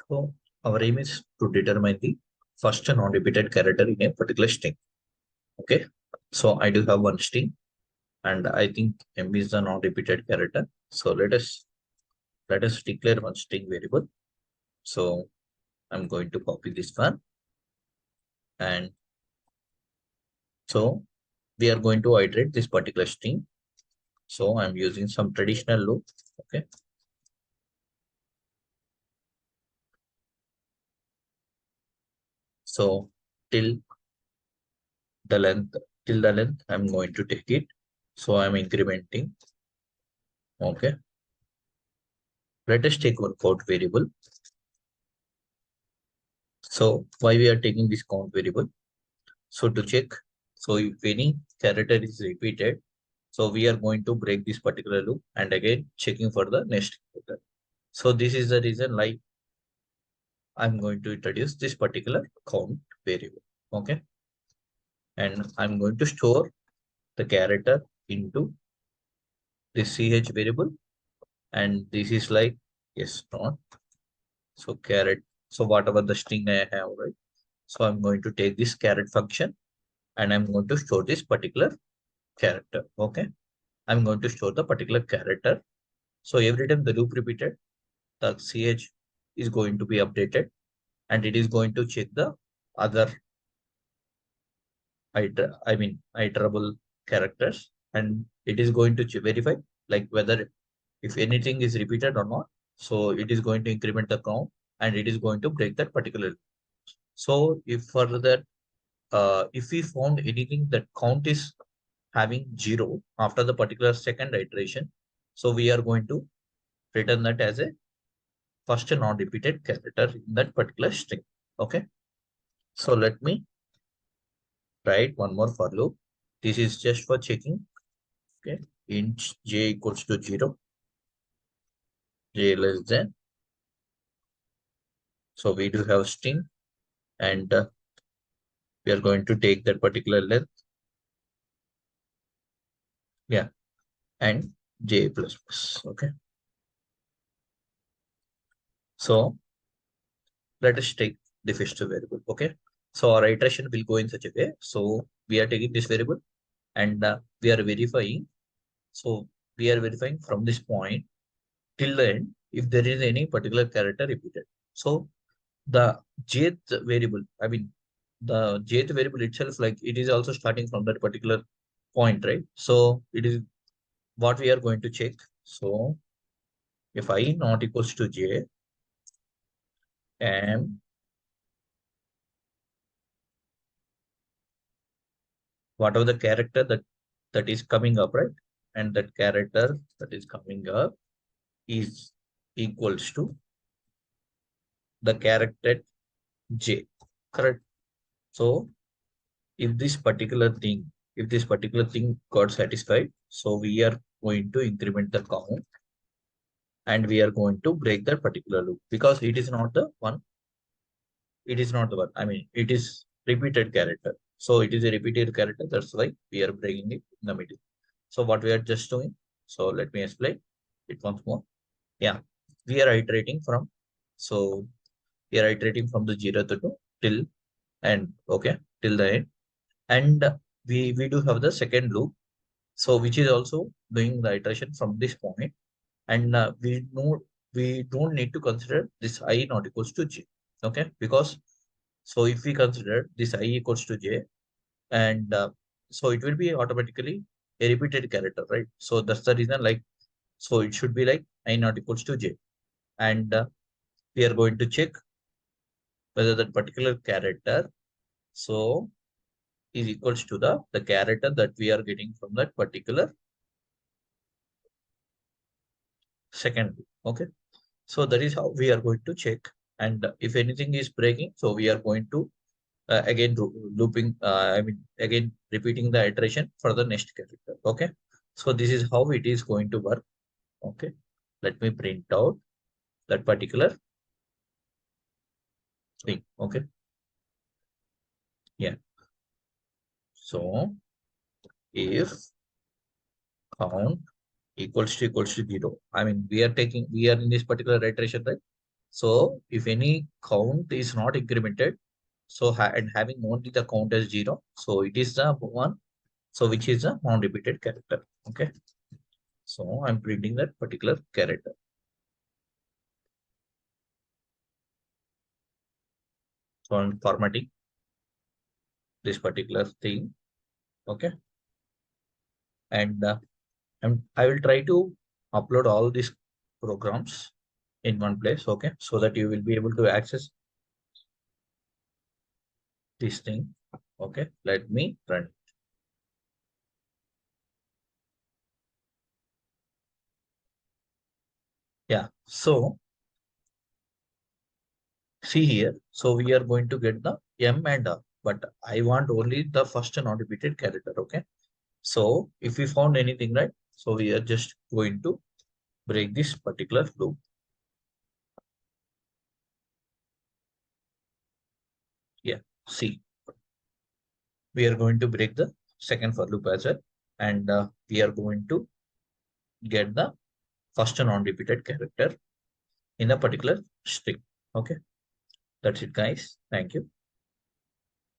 So our aim is to determine the first non-repeated character in a particular string. Okay. So I do have one string, and I think M is the non-repeated character. So let us declare one string variable. So I'm going to copy this one, and so we are going to iterate this particular string. So I'm using some traditional loop. Okay. So till the length, I'm going to take it. So I'm incrementing. Okay. Let us take one count variable. So why we are taking this count variable? So to check, so if any character is repeated, so we are going to break this particular loop and again checking for the next character. So this is the reason like I'm going to introduce this particular count variable. Okay. And I'm going to store the character into this ch variable. And this is like, yes, not. So caret, so whatever the string I have, right? So I'm going to take this caret function and I'm going to store this particular character. Okay. I'm going to store the particular character. So every time the loop repeated, the ch is going to be updated and it is going to check the other iterable characters, and it is going to verify like whether if anything is repeated or not. So it is going to increment the count and it is going to break that particular. So if further, if we found anything that count is having 0 after the particular second iteration, so we are going to return that as a first non-repeated character in that particular string. Okay. So let me write one more for loop. This is just for checking. Okay. Int j equals to 0, j less than. So we do have string and we are going to take that particular length. Yeah. And j plus plus. Okay. So let us take the first variable. Okay. So our iteration will go in such a way. So we are taking this variable and we are verifying. So we are verifying from this point till the end if there is any particular character repeated. So the jth variable, the jth variable itself, like it is also starting from that particular point, right? So it is what we are going to check. So if I not equals to j, and whatever the character that is coming up, right? And that character that is coming up is equals to the character j, correct? So if this particular thing got satisfied, so we are going to increment the count and we are going to break that particular loop because it is not the one. It is not the one. I mean, it is repeated character. So it is a repeated character. That's why we are breaking it in the middle. So what we are just doing. So let me explain it once more. Yeah, we are iterating from. So we are iterating from the 0 to 2 till end. Okay, till the end. And we do have the second loop, so which is also doing the iteration from this point, and we don't need to consider this I not equals to j. Okay, because so if we consider this I equals to j, and so it will be automatically a repeated character, right? So that's the reason, like, so it should be like I not equals to j, and we are going to check whether that particular character so is equals to the character that we are getting from that particular second loop. Okay. So that is how we are going to check. And if anything is breaking, so we are going to again looping, again repeating the iteration for the next character. Okay. So this is how it is going to work. Okay. Let me print out that particular thing. Okay. Yeah. So if count equals to 0, I mean, we are in this particular iteration, right? So if any count is not incremented, so and having only the count as 0, so it is the one, so which is a non-repeated character. Okay. So I'm printing that particular character. So I'm formatting this particular thing. Okay. And I will try to upload all these programs in one place. Okay. So that you will be able to access this thing. Okay. Let me run. Yeah. So see here. So we are going to get the M and R, but I want only the first non-repeated character. Okay. So if we found anything, right? So we are just going to break this particular loop. Yeah. See, we are going to break the second for loop as well. And we are going to get the first non-repeated character in a particular string. Okay. That's it, guys. Thank you.